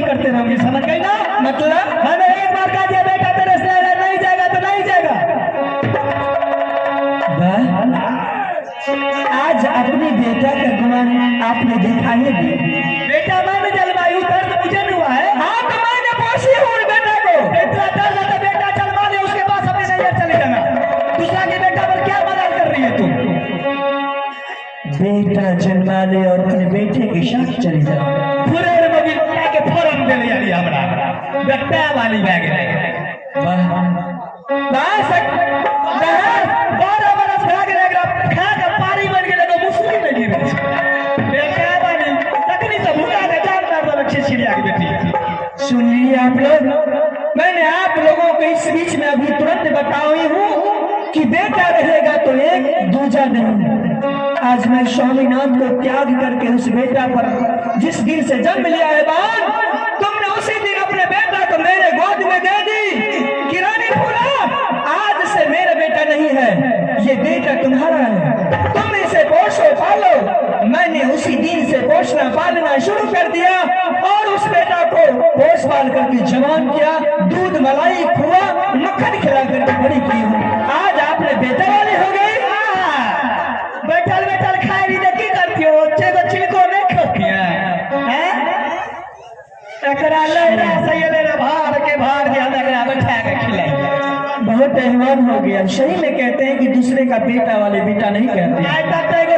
करते रहोगे, समझ गई ना? मतलब मैंने एक बार कह दिया बेटा तेरे से नहीं जाएगा तो नहीं जाएगा। आज अपनी बेटा का गुमान आपने देखा ही नहीं। बेटा मैंने जलवायु दर्द मुझे नहीं हुआ है। हाँ तो मैंने पोसी हूँ बेटा को। इतना दर्द है तो बेटा जलवा ले, उसके पास अपने नैयर चले जाना। दूसरा के बेटा पर क्या मजाक कर रही है तुम? बेटा जन्मा ले और अपने बेटे के साथ चले जाओ। पूरे मोबाइल के फॉर्म दे ले यारी हमरा बेटा वाली बैग बस 12 बरस भाग लग रहा खा के पारी बन के तो मुस्लिम नहीं गिरे बेटा वाली तकनी तो भूखा के जान मार वाला छिछिया की बेटी। सुन लिए आप लोग? मैंने आप लोगों को इस बीच में अभी तुरंत बताई हूँ कि बेटा रहेगा तो एक दूजा नहीं। आज मैं स्वामीनाथ को त्याग करके उस बेटा पर जिस दिन से जन्म लिया है बान, तुमने उसी दिन अपने बेटा को मेरे गोद में दे दी। किरानी फूला आज से मेरा बेटा नहीं है, ये बेटा तुम्हारा है, तुम इसे पोषो पालो। मैंने उसी दिन से पोषना पालना शुरू कर दिया और उस बेटा को पोष पाल करके जवान किया, दूध मलाई खुआ मक्खन खिला करके बड़ी की हूँ। आज आपने बेटा वाले हो गए। बैठल बैठल खाए रही की करती हो, बच्चे को छिलको नहीं खाती है। भार के भार बैठा के खिलाई। बहुत एहवान हो गया। सही में कहते हैं कि दूसरे का बेटा वाले बेटा नहीं कहते।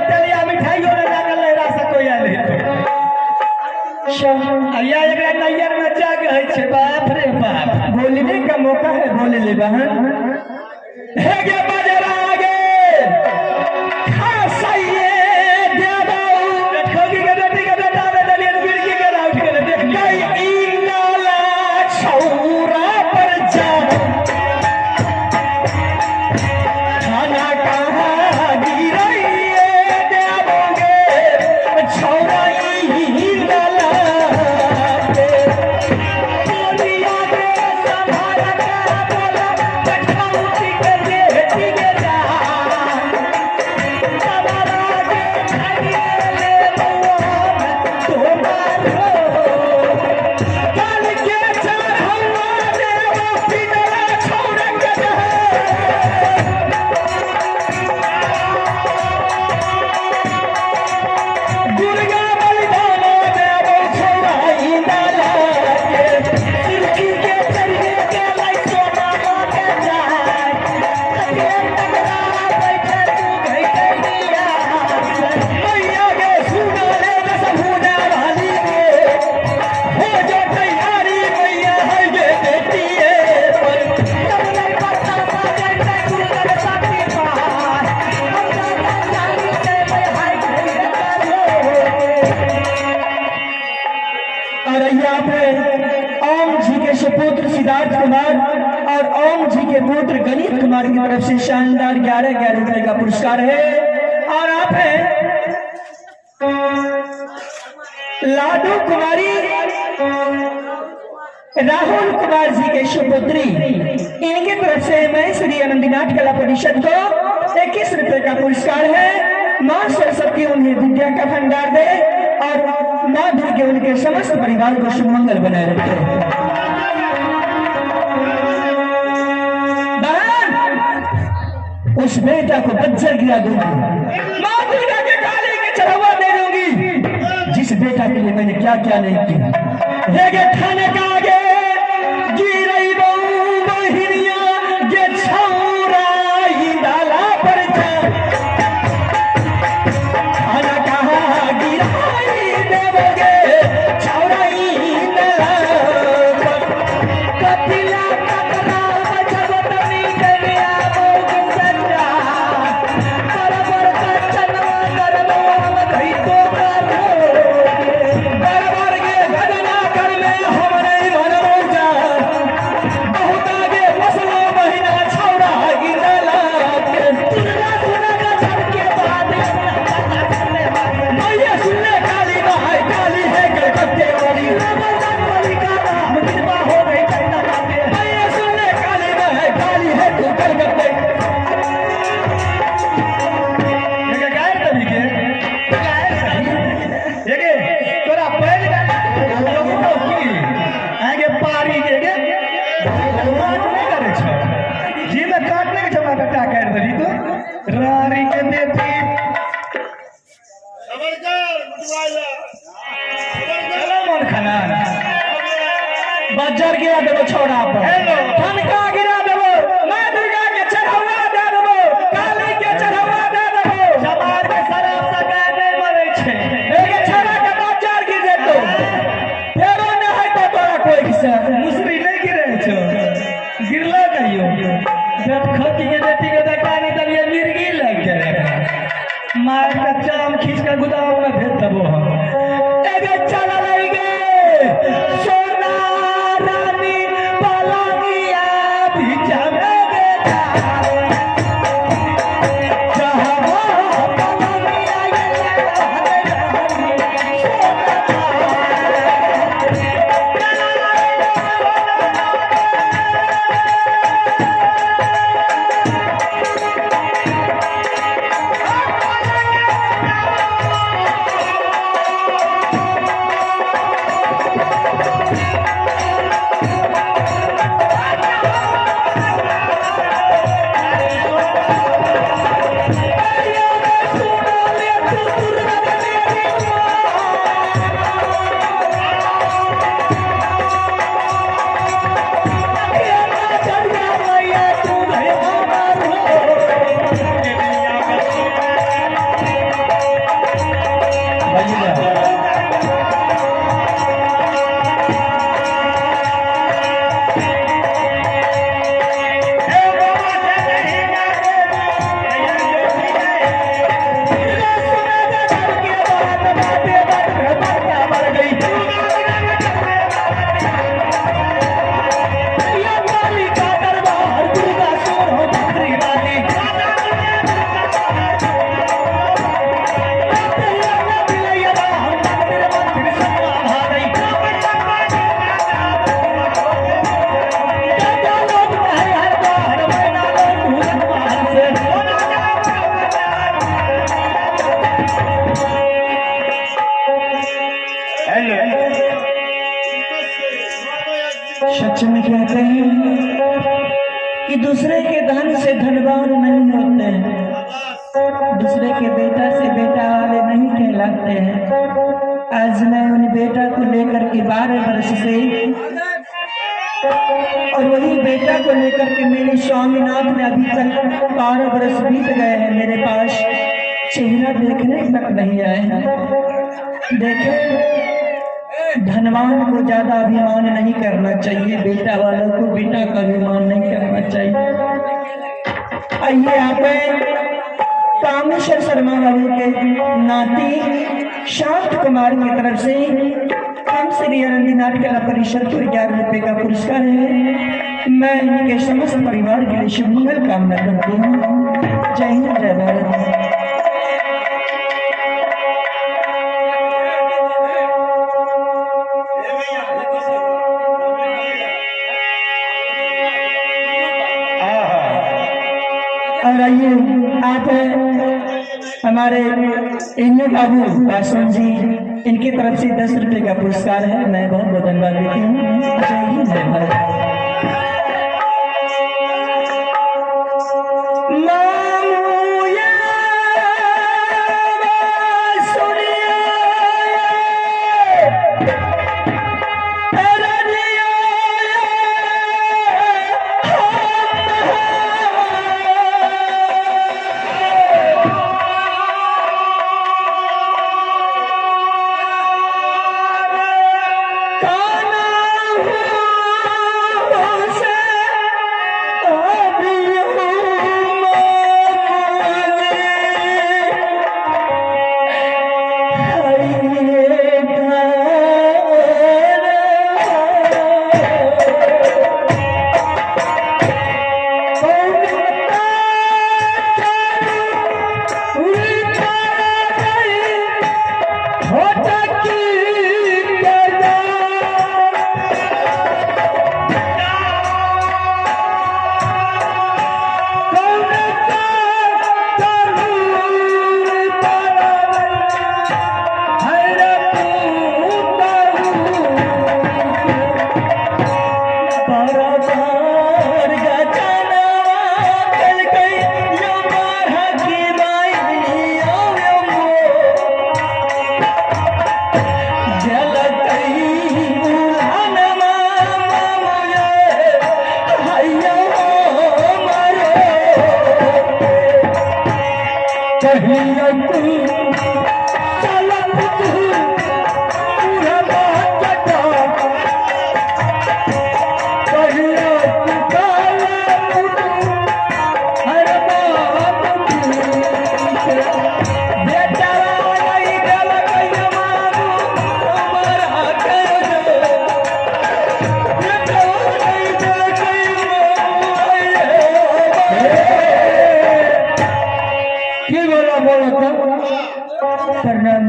तलिया मिठाई नैयर में जाके बाप रे बाप बोलने का मौका है, बोले ले बहन आगे पुत्र सिद्धार्थ कुमार और ओम जी के पुत्र गणित कुमार की तरफ से शानदार 11,000 रुपए का पुरस्कार है। और आप हैं लाडू कुमारी राहुल कुमार जी के सुपुत्री, इनके तरफ से मैं श्री आनंदनाथ कला परिषद को 21 रुपए का पुरस्कार है। मां सरस्वती उन्हें विद्या का भंडार दे और मां दुर्गे उनके समस्त परिवार को सुमंगल बनाए रखे। उस बेटा को बच्चर गिरा दूंगी, मां दुर्गा के काले के चढ़ावा दे दूंगी। जिस बेटा के लिए मैंने क्या क्या नहीं किया। खाने का आगे गिरई बहु बहिनिया ये छौरा ही डाला पर जा खाना कहा गिराई देवोगे छौरा ही डाला पर कपिला कतरा जबतनी करिया मोग सजा बराबर का चनवा करलो हम धई तो बराबर के गदना कर में हमरे मन रानी के बेटी मन खाना बजर गिरा देबो छोड़ा पर ठनका गिरा देबो मां दुर्गा के चढ़ावा दे देबो काली के चढ़ावा दे देबो समाज के शराब सका नहीं मरे छे एके छोड़ा के बजर गिर देतो फेरो न है तो तोरा कोई से मुसरी नहीं गिरे छो गिरला कहियो जब खती के बेटी के देखा नहीं तब ये मिर्गी लग जाएगा मार का चाम खींच के गोदाम में भेज देबो हम एगे चला लगे सोना रानी पलंगिया भिजा में बेटा जहां पलंगिया सच में कहते हैं कि दूसरे के धन से धनवान नहीं होते हैं, दूसरे के बेटा से बेटा वाले नहीं कहलाते हैं। आज मैं उन बेटा को लेकर के 12 वर्ष से और वही बेटा को लेकर के मेरे स्वामीनाथ में अभी तक 12 वर्ष बीत गए हैं, मेरे पास चेहरा देखने तक नहीं आए हैं। देखे, धनवान को ज्यादा अभिमान नहीं करना चाहिए, बेटा वालों को बेटा का अभिमान नहीं करना चाहिए। आइए आप कामेश्वर शर्मा बाबू के नाती शांत कुमार की तरफ से हम श्री आनंदी नाट्य कला परिषद को 11 रुपए का पुरस्कार है। मैं इनके समस्त परिवार के लिए शुभ मंगल कामना करती हूँ। जय हिंद, जय भारत। और आइए आप हमारे इन बाबू पासवान जी, इनकी तरफ से 10 रुपए का पुरस्कार है। मैं बहुत बहुत धन्यवाद देती हूँ। जय हिंद, जय भारत।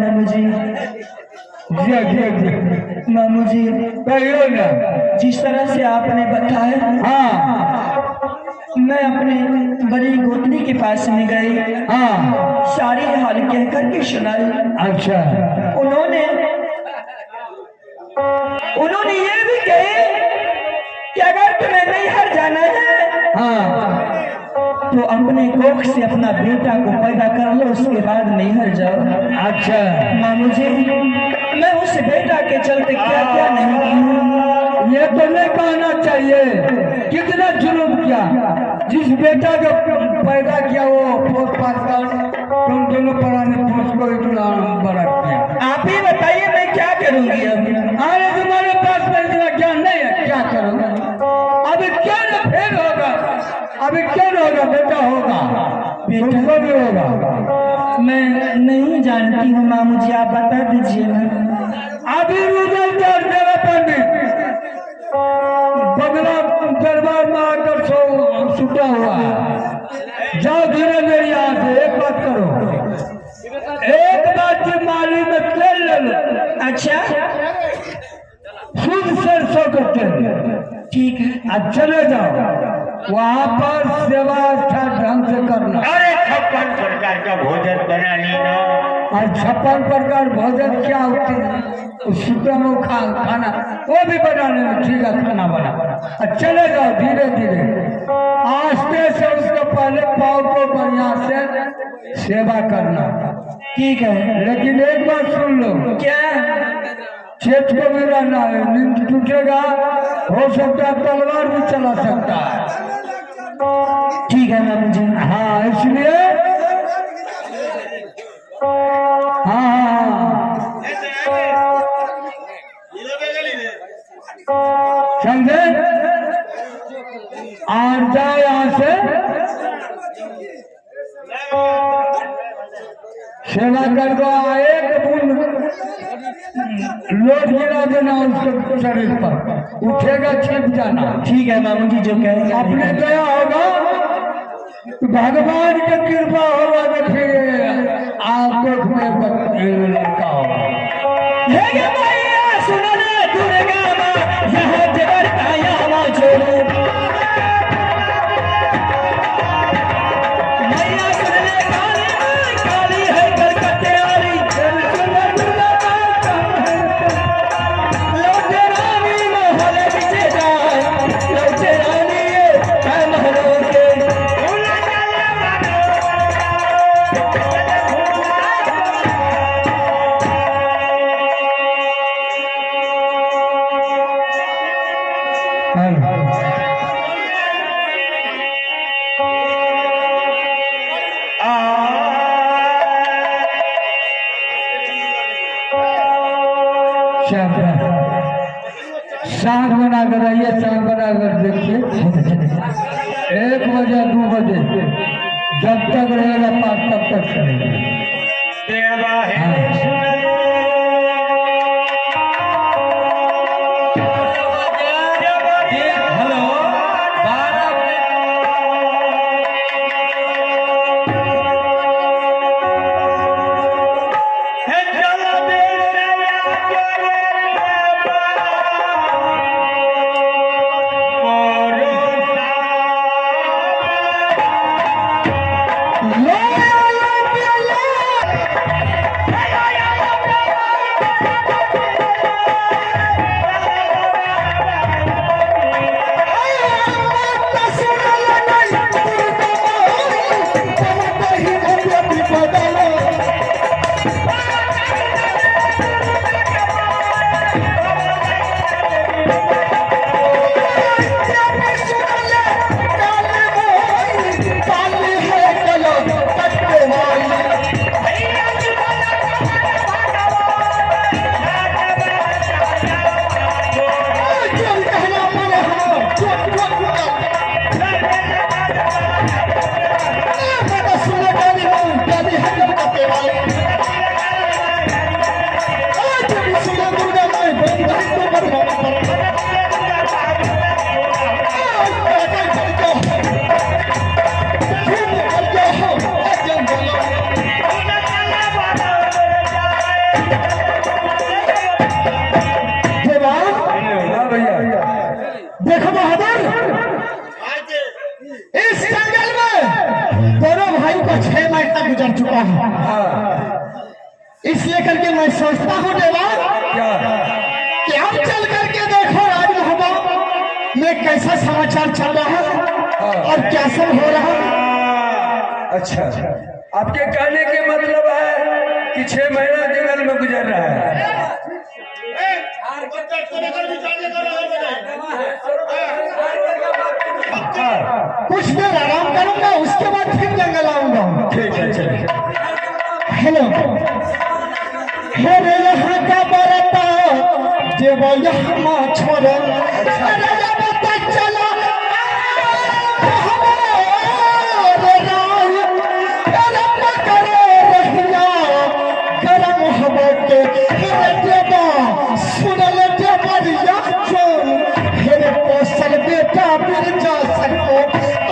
मामू जी। जी मामू जी, कहियो ना। जिस तरह से आपने बताया, हाँ मैं अपने बड़ी गोतनी के पास में गई, हाँ सारी हाल कह करके सुनाई। अच्छा उन्होंने ये भी कहे कि अगर तुम्हें नैहर जाना है हाँ तो अपने कोख से अपना बेटा को पैदा कर लो, उसके बाद नैहर जाओ। अच्छा मामू जी, मैं उस बेटा के चलते क्या क्या नहीं की। ये तो नहीं कहना चाहिए, कितना जुल्म किया। जिस बेटा को पैदा किया वो पोस पास कर तुम दोनों पुराने पोस को इतना बड़ा किया। आप ही बताइए मैं क्या करूंगी अब। अरे तुम्हारे पास में इतना ज्ञान नहीं है, क्या करोगे? अभी क्या न फेल होगा, अभी क्या न होगा, बेटा होगा, तुमको भी होगा। मैं नहीं जानती हूँ मामू जी, आप बता दीजिए ना। अभी रिजल्ट जगह पंडित बगला दरबार में आकर छूटा हुआ है। जाओ धीरे धीरे यहाँ से, एक बात करो, एक बात की माली में तेल ले लो। अच्छा शुद्ध सरसों का तेल, ठीक है। अब चले जाओ, वहाँ पर सेवा अच्छा ढंग से करना। अरे 56 प्रकार का भोजन बना लेना। और 56 प्रकार भोजन क्या होती है, सुतम खाना वो भी बना लेना। ठीक है, खाना बना, और चले जाओ धीरे धीरे, आस्ते से उसके पहले पाँव को बढ़िया से सेवा करना। ठीक है, लेकिन एक बात सुन लो, क्या? चेत को भी रहना है, नींद टूटेगा, हो सकता है तलवार भी चला सकता है। ठीक है मामू जी। हाँ इसलिए हाँ समझे, और जाओ यहाँ से, सेवा कर दो। एक बूंद लोट गिरा देना उसके शरीर पर, उठेगा छिप जाना। ठीक है मामू जी, जो कहें। अपने गया होगा तो भगवान की कृपा होगा तो फिर आंखों में लड़का होगा। हे मैया सुनो ना दुर्गा माँ, यहाँ जबर आया माँ छोड़ो। मैया सुन ले काली माँ, काली है कलकत्ते वाली। लौटे रानी महल पीछे जाए, लौटे रानी है महलों के। साग बना कर आइए, साग बना कर देखिए। 1 बजे 2 बजे जब तक रहेगा पाँच तब तक चलेगा। हेलो, लो देवा हाँ भैया देखो बहादुर, इस जंगल में दोनों भाई को 6 महीना गुजर चुका है। हाँ इसलिए करके मैं सोचता हूँ देवा क्या कि अब चल करके देखो राजमहल में कैसा समाचार चल रहा है और क्या सब हो रहा है। अच्छा आपके कहने के मतलब है कि 6 महीना जंगल में गुजर रहा है। कुछ देर आराम करूंगा, उसके बाद फिर जंगल आऊंगा। ठीक है चलिए। हेलो हेरे यहाँ का बरता जब यहाँ छोड़ो अरे जब तक चला गरम हवा के देवा सुनल देवरिया हेरे पोसल बेटा बिरजा सको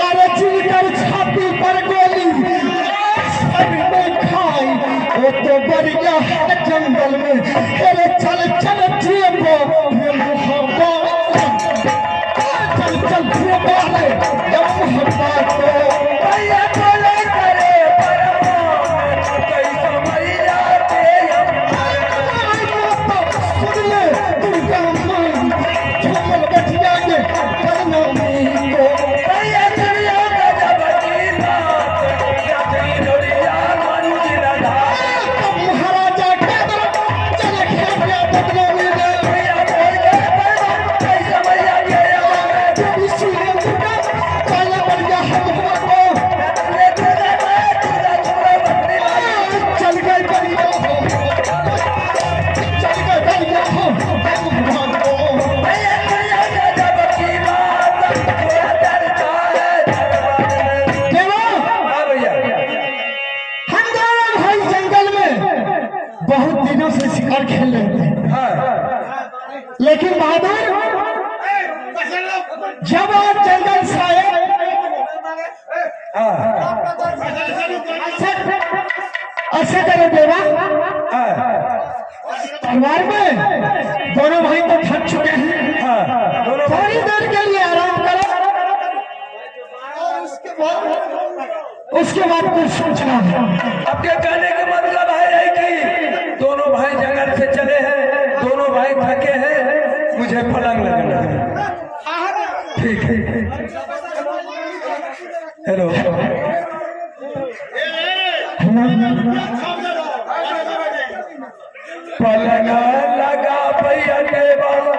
अरे जिगर छाती पर गोली सब में खाई वो तो बढ़िया है जंगल में अरे चल चल जेबो हवा चल चल जेबो रे जब हवा को भैया बोले करे सुन ले दुर्गा माई झूमल बटिया के करना मी को भैया दुनिया का जब की बात महाराजा के चल खेलिया बदलो में भैया बोल के कैसे भैया गया इसी का चल बढ़िया हमको चल गए बढ़िया चल गए बढ़िया बहुत दिनों से शिकार खेल रहे थे, लेकिन बहादुर जब आज जंगल से आए अच्छा करो देवा परिवार में दोनों भाई तो थक चुके हैं, थोड़ी देर के लिए आराम करो, उसके बाद कुछ सोचना है। आपके कहने का मतलब है कि दोनों भाई जंगल से चले हैं, दोनों भाई थके हैं, मुझे पलंग लगना है। ठीक है हेलो पलंग लगा भैया के बाबा